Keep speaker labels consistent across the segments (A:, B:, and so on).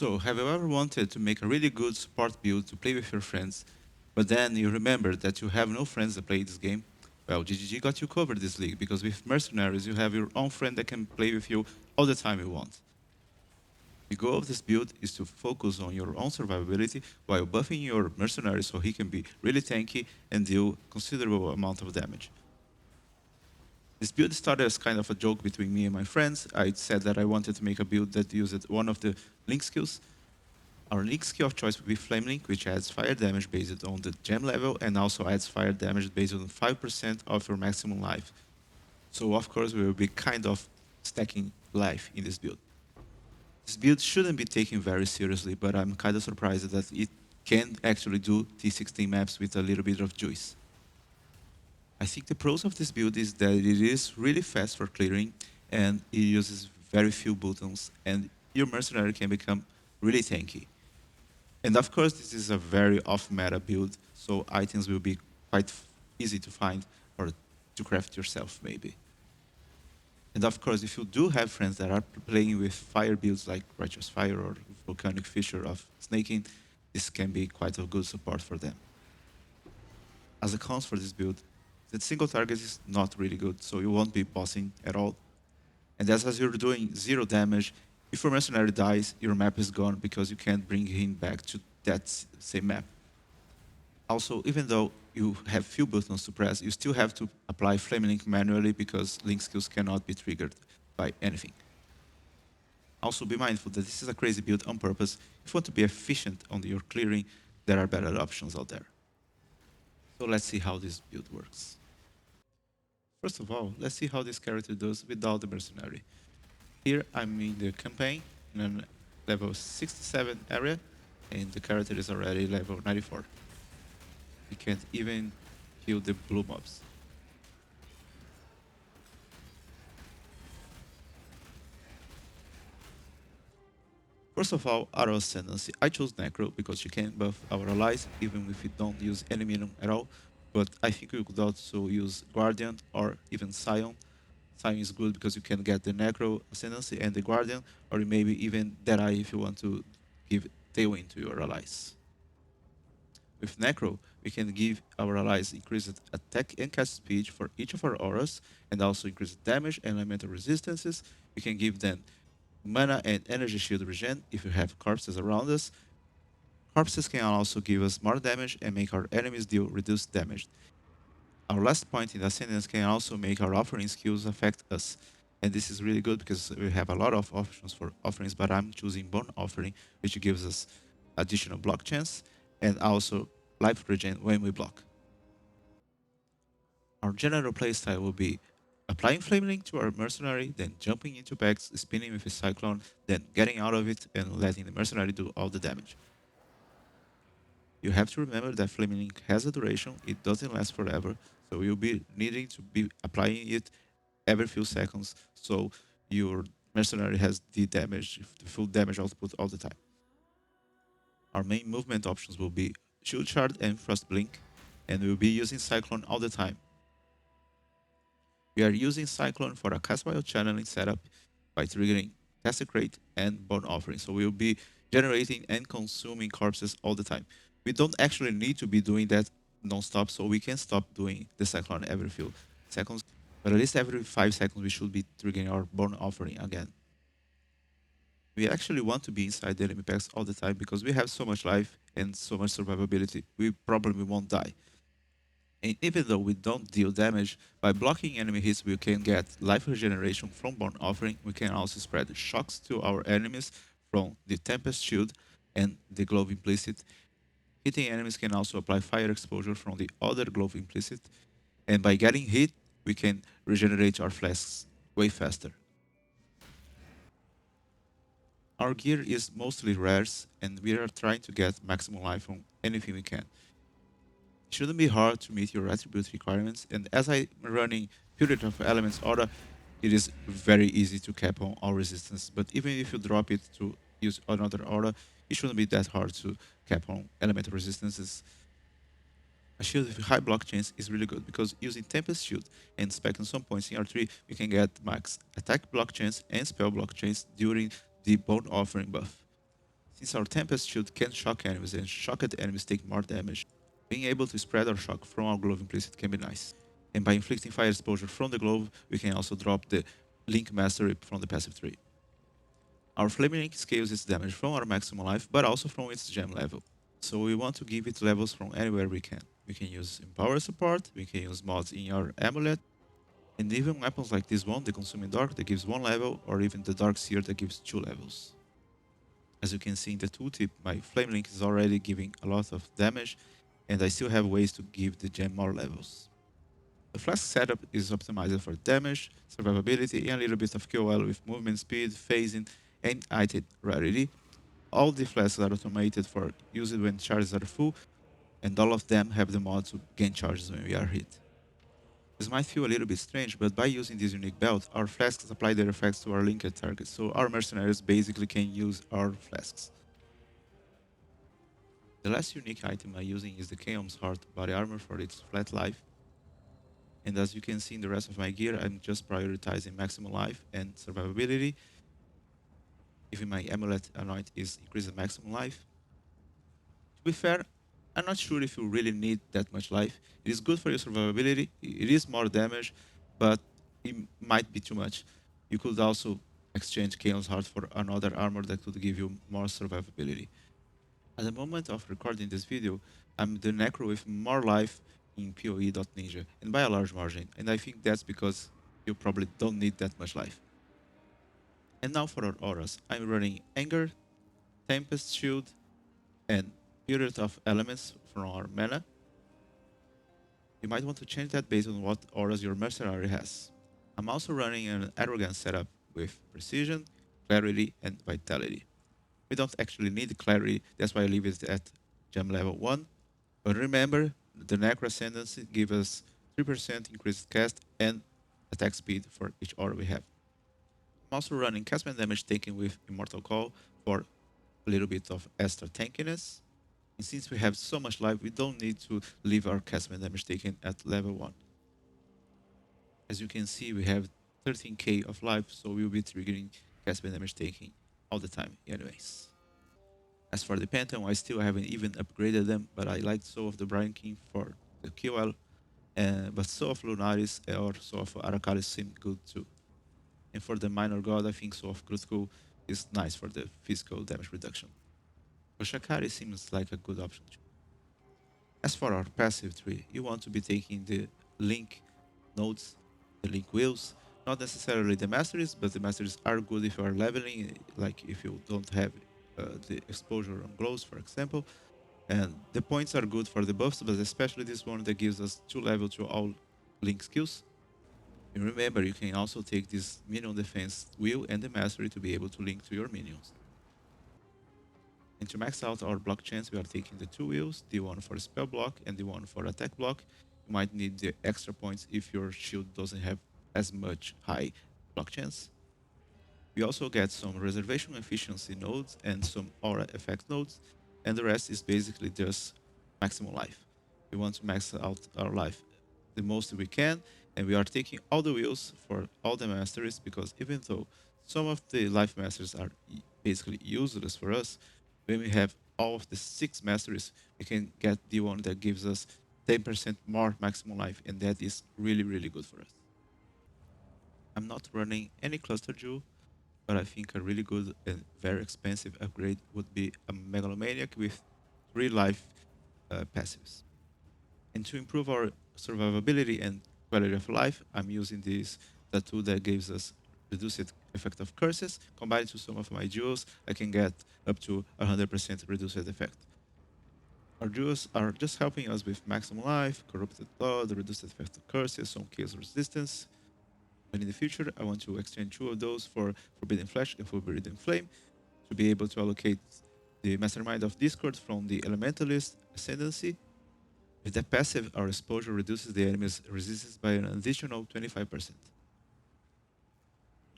A: So, have you ever wanted to make a really good support build to play with your friends, but then you remember that you have no friends that play this game? Well, GGG got you covered this league because with Mercenaries you have your own friend that can play with you all the time you want. The goal of this build is to focus on your own survivability while buffing your Mercenary so he can be really tanky and deal considerable amount of damage. This build started as kind of a joke between me and my friends. I said that I wanted to make a build that used one of the link skills. Our link skill of choice will be Flame Link, which adds fire damage based on the gem level and also adds fire damage based on 5% of your maximum life. So of course we will be kind of stacking life in this build. This build shouldn't be taken very seriously, but I'm kind of surprised that it can actually do T16 maps with a little bit of juice. I think the pros of this build is that it is really fast for clearing and it uses very few buttons and your mercenary can become really tanky. And of course, this is a very off-meta build, so items will be quite easy to find or to craft yourself, maybe. And of course, if you do have friends that are playing with fire builds like Righteous Fire or Volcanic Fissure of Snaking, this can be quite a good support for them. As a cons for this build, the single target is not really good, so you won't be bossing at all. And as you're doing 0 damage, if your mercenary dies, your map is gone because you can't bring him back to that same map. Also, even though you have few buttons to press, you still have to apply Flame Link manually because link skills cannot be triggered by anything. Also, be mindful that this is a crazy build on purpose. If you want to be efficient on your clearing, there are better options out there. So let's see how this build works. First of all, let's see how this character does without the mercenary. Here I'm in the campaign in a level 67 area, and the character is already level 94. You can't even kill the blue mobs. First of all, our Ascendancy. I chose Necro because she can buff our allies even if we don't use any minion at all, but I think we could also use Guardian or even Scion. Scion is good because you can get the Necro Ascendancy and the Guardian, or maybe even Deadeye if you want to give Tailwind to your allies. With Necro, we can give our allies increased attack and cast speed for each of our auras, and also increased damage and elemental resistances. We can give them mana and energy shield regen if we have corpses around us. Corpses can also give us more damage and make our enemies deal reduced damage. Our last point in Ascendance can also make our offering skills affect us. And this is really good because we have a lot of options for offerings, but I'm choosing Bone Offering, which gives us additional block chance and also life regen when we block. Our general playstyle will be applying Flame Link to our Mercenary, then jumping into packs, spinning with a Cyclone, then getting out of it and letting the Mercenary do all the damage. You have to remember that Flame Link has a duration, it doesn't last forever, so you'll be needing to be applying it every few seconds so your Mercenary has the damage, the full damage output all the time. Our main movement options will be Shield Shard and Frost Blink, and we'll be using Cyclone all the time. We are using Cyclone for a cast while channeling setup by triggering Desecrate and Bone Offering, so we'll be generating and consuming corpses all the time. We don't actually need to be doing that non-stop, so we can stop doing the Cyclone every few seconds, but at least every 5 seconds we should be triggering our Bone Offering again. We actually want to be inside the enemy packs all the time because we have so much life and so much survivability. We probably won't die. And even though we don't deal damage, by blocking enemy hits we can get life regeneration from Bone Offering. We can also spread shocks to our enemies from the Tempest Shield and the Glove Implicit. Hitting enemies can also apply fire exposure from the other Glove Implicit. And by getting hit, we can regenerate our flasks way faster. Our gear is mostly rares, and we are trying to get maximum life on anything we can. It shouldn't be hard to meet your attribute requirements, and as I'm running Purity of Elements Aura, it is very easy to cap on all resistance, but even if you drop it to use another aura, it shouldn't be that hard to cap on elemental resistances. A shield with high block chance is really good because using Tempest Shield and Spec on some points in R3, you can get max attack block chance and spell block chance during the Bone Offering buff. Since our Tempest shield can shock enemies and shocked enemies take more damage, being able to spread our shock from our glove implicit can be nice. And by inflicting fire exposure from the glove, we can also drop the Link Mastery from the passive tree. Our Flaming Link scales its damage from our maximum life, but also from its gem level. So we want to give it levels from anywhere we can. We can use Empower support, we can use mods in our Amulet, and even weapons like this one, the Consuming Dark, that gives 1 level, or even the Dark Seer that gives 2 levels. As you can see in the tooltip, my Flame Link is already giving a lot of damage, and I still have ways to give the gem more levels. The flask setup is optimized for damage, survivability, and a little bit of QOL with movement speed, phasing, and item rarity. All the flasks are automated for use when charges are full, and all of them have the mod to gain charges when we are hit. This might feel a little bit strange, but by using this unique belt, our flasks apply their effects to our linked targets, so our mercenaries basically can use our flasks. The last unique item I'm using is the Chaos Heart body armor for its flat life. And as you can see in the rest of my gear, I'm just prioritizing maximum life and survivability. Even my amulet anoint is increasing maximum life. To be fair, I'm not sure if you really need that much life. It is good for your survivability, it is more damage, but it might be too much. You could also exchange Chaos Heart for another armor that could give you more survivability. At the moment of recording this video, I'm the Necro with more life in PoE.Ninja, and by a large margin, and I think that's because you probably don't need that much life. And now for our auras, I'm running Anger, Tempest Shield, and Spirit of Elements from our mana. You might want to change that based on what auras your Mercenary has. I'm also running an Arrogant setup with Precision, Clarity, and Vitality. We don't actually need Clarity, that's why I leave it at gem level 1. But remember, the Necro Ascendancy gives us 3% increased cast and attack speed for each aura we have. I'm also running castman damage taken with Immortal Call for a little bit of extra tankiness. And since we have so much life, we don't need to leave our castman damage taken at level 1. As you can see, we have 13k of life, so we'll be triggering castman damage taken all the time anyways. As for the Pantheon, I still haven't even upgraded them, but I like Soul of the Brian King for the QL, but Soul of Lunaris or Soul of Arakalis seem good too. And for the Minor God, I think Soul of Critical is nice for the physical damage reduction. Oshakari seems like a good option too. As for our passive tree, you want to be taking the link nodes, the link wheels, not necessarily the masteries, but the masteries are good if you are leveling, like if you don't have the exposure on glows, for example. And the points are good for the buffs, but especially this one that gives us 2 level to all link skills. And remember, you can also take this minion defense wheel and the mastery to be able to link to your minions. And to max out our block chance, we are taking the 2 wheels, the one for spell block and the one for attack block. You might need the extra points if your shield doesn't have as much high block chance. We also get some reservation efficiency nodes and some aura effect nodes, and the rest is basically just maximum life. We want to max out our life the most we can, and we are taking all the wheels for all the masteries because even though some of the life masters are basically useless for us, when we have all of the 6 masteries, we can get the one that gives us 10% more maximum life, and that is really, really good for us. I'm not running any cluster jewel, but I think a really good and very expensive upgrade would be a Megalomaniac with 3 life passives. And to improve our survivability and quality of life, I'm using this tattoo that gives us reduced effect of curses. Combined to some of my jewels, I can get up to 100% reduced effect. Our jewels are just helping us with maximum life, corrupted blood, reduced effect of curses, some chaos resistance. And in the future, I want to exchange 2 of those for Forbidden Flesh and Forbidden Flame to be able to allocate the Mastermind of Discord from the Elementalist Ascendancy. With that passive, our exposure reduces the enemy's resistance by an additional 25%.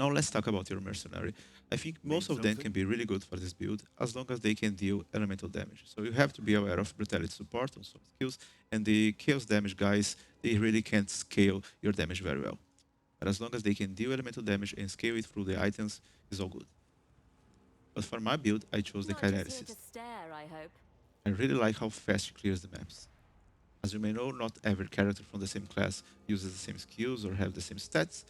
A: Now let's talk about your Mercenary. I think most of them can be really good for this build as long as they can deal elemental damage. So you have to be aware of Brutality support on some skills, and the Chaos damage guys, they really can't scale your damage very well. But as long as they can deal elemental damage and scale it through the items, it's all good. But for my build, I chose the
B: Not just here to
A: Kineticist.
B: stare, I hope.
A: I really like how fast she clears the maps. As you may know, not every character from the same class uses the same skills or have the same stats.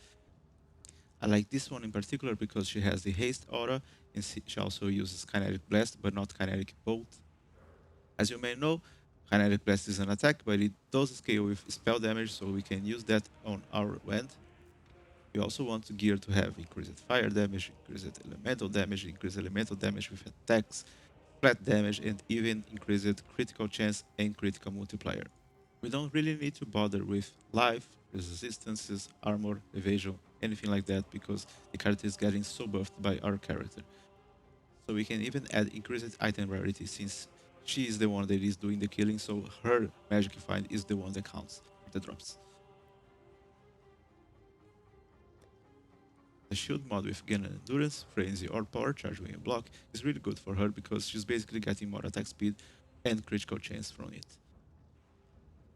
A: I like this one in particular because she has the haste aura and she also uses kinetic blast but not kinetic bolt. As you may know, kinetic blast is an attack but it does scale with spell damage, so we can use that on our end. We also want to gear to have increased fire damage, increased elemental damage with attacks, flat damage, and even increased critical chance and critical multiplier. We don't really need to bother with life, resistances, armor, evasion, anything like that because the character is getting so buffed by our character. So we can even add increased item rarity since she is the one that is doing the killing, so her magic find is the one that counts for the drops. The shield mod with gain endurance, frenzy, or power charge when you block is really good for her because she's basically getting more attack speed and critical chance from it.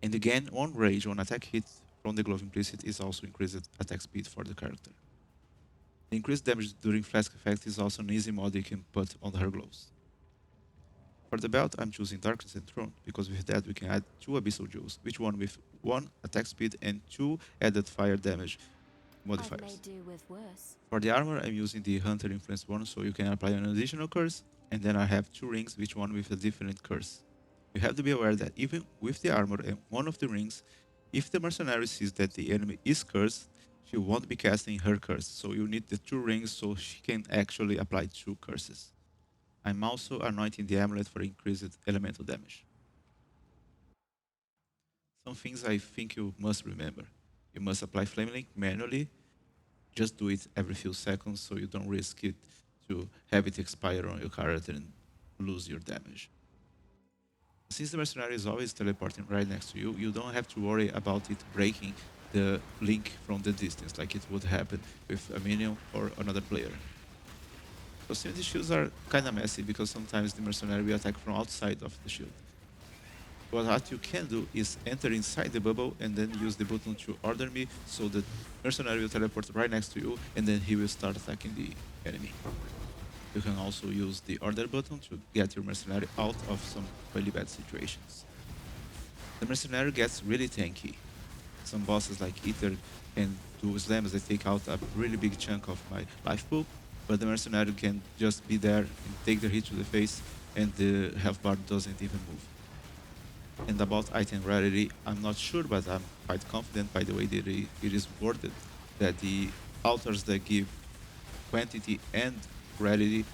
A: And again, one rage on attack hit from the glove implicit is also increased attack speed for the character. The increased damage during flask effect is also an easy mod you can put on her gloves. For the belt, I'm choosing Darkness and Throne because with that we can add 2 Abyssal Jewels, each one with 1 attack speed and 2 added fire damage
B: I've
A: modifiers.
B: made do with worse.
A: For the armor, I'm using the Hunter Influence one, so you can apply an additional curse, and then I have 2 rings, each one with a different curse. You have to be aware that even with the armor and one of the rings, if the Mercenary sees that the enemy is cursed, she won't be casting her curse, so you need the 2 rings so she can actually apply 2 curses. I'm also anointing the amulet for increased elemental damage. Some things I think you must remember. You must apply Flame Link manually. Just do it every few seconds so you don't risk it to have it expire on your character and lose your damage. Since the Mercenary is always teleporting right next to you, you don't have to worry about it breaking the link from the distance like it would happen with a minion or another player. Proximity shields are kinda messy because sometimes the Mercenary will attack from outside of the shield. But what you can do is enter inside the bubble and then use the button to order me so the Mercenary will teleport right next to you and then he will start attacking the enemy. You can also use the order button to get your Mercenary out of some really bad situations. The Mercenary gets really tanky. Some bosses like Ether can do slams that take out a really big chunk of my life pool, but the Mercenary can just be there and take the hit to the face and the health bar doesn't even move. And about item rarity, I'm not sure, but I'm quite confident by the way that it is worded that the altars that give quantity and rarity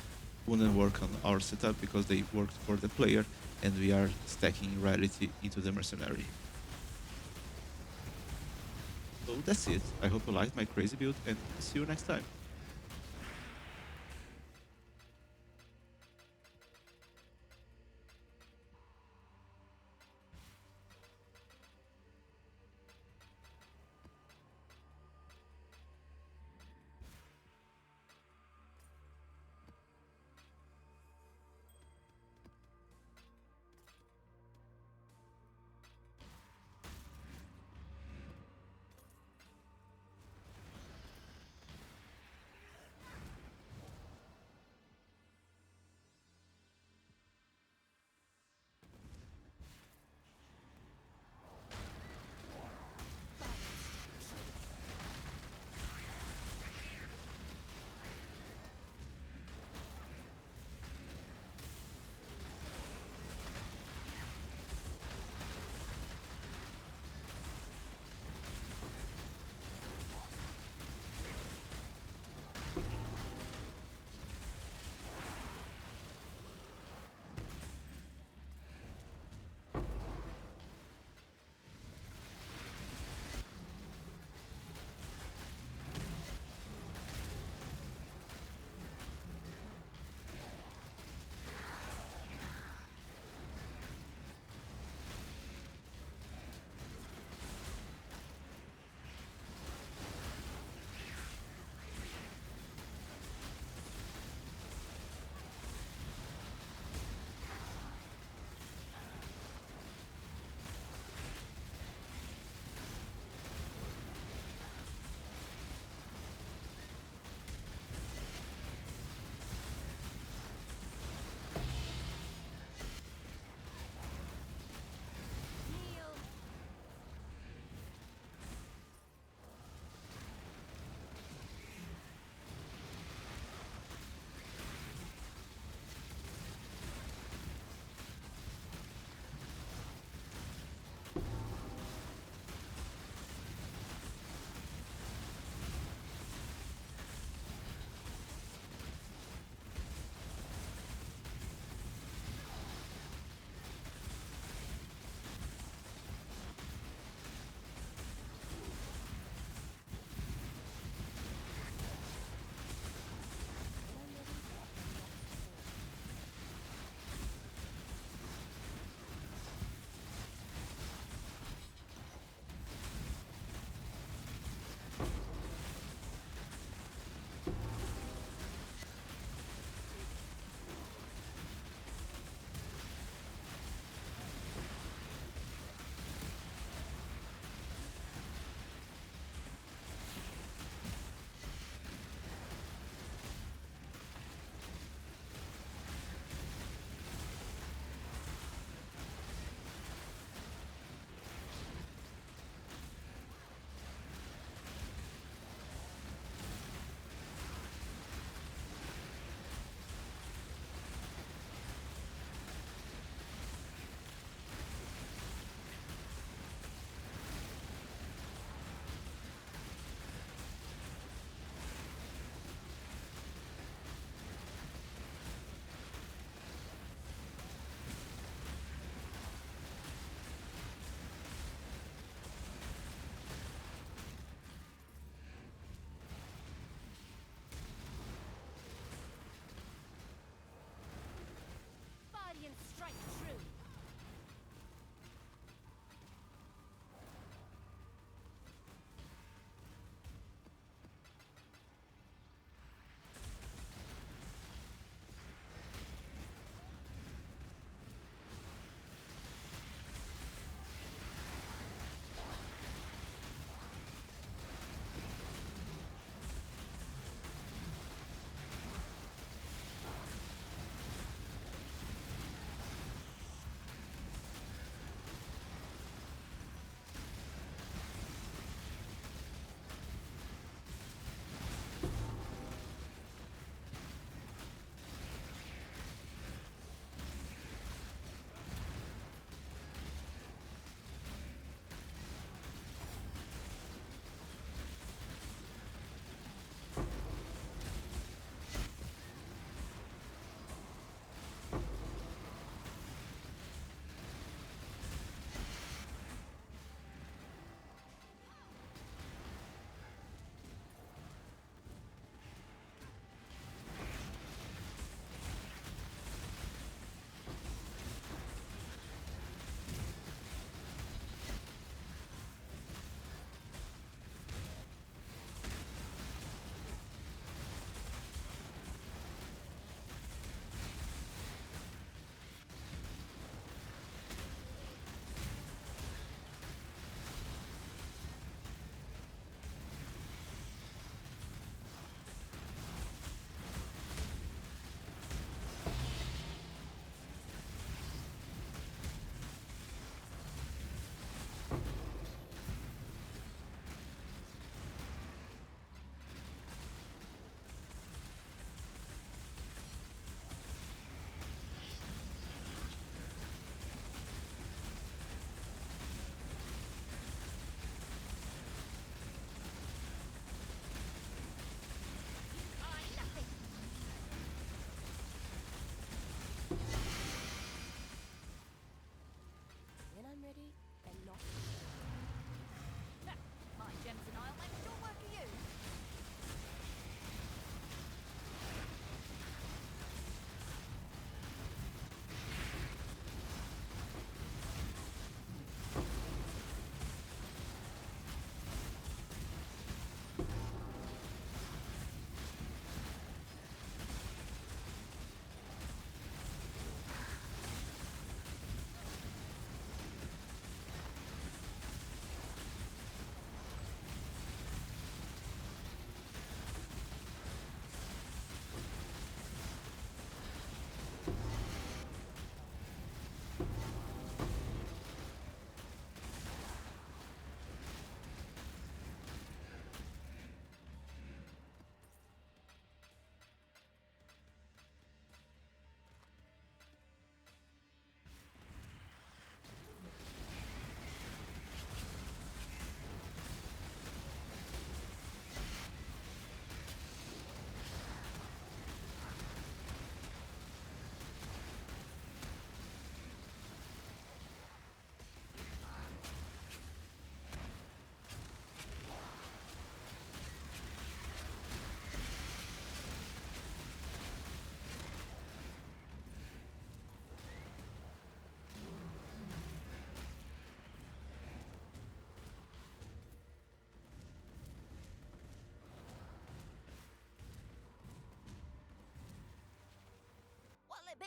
A: wouldn't work on our setup because they worked for the player and we are stacking rarity into the Mercenary. So that's it. I hope you liked my crazy build and see you next time.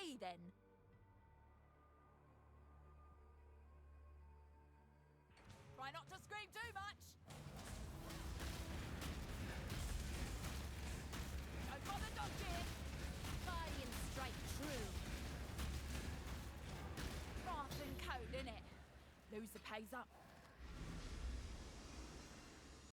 C: me then. Try not to scream too much. Don't bother dodging.
B: Guardian strike true.
C: Wrath and code, innit? Loser pays up.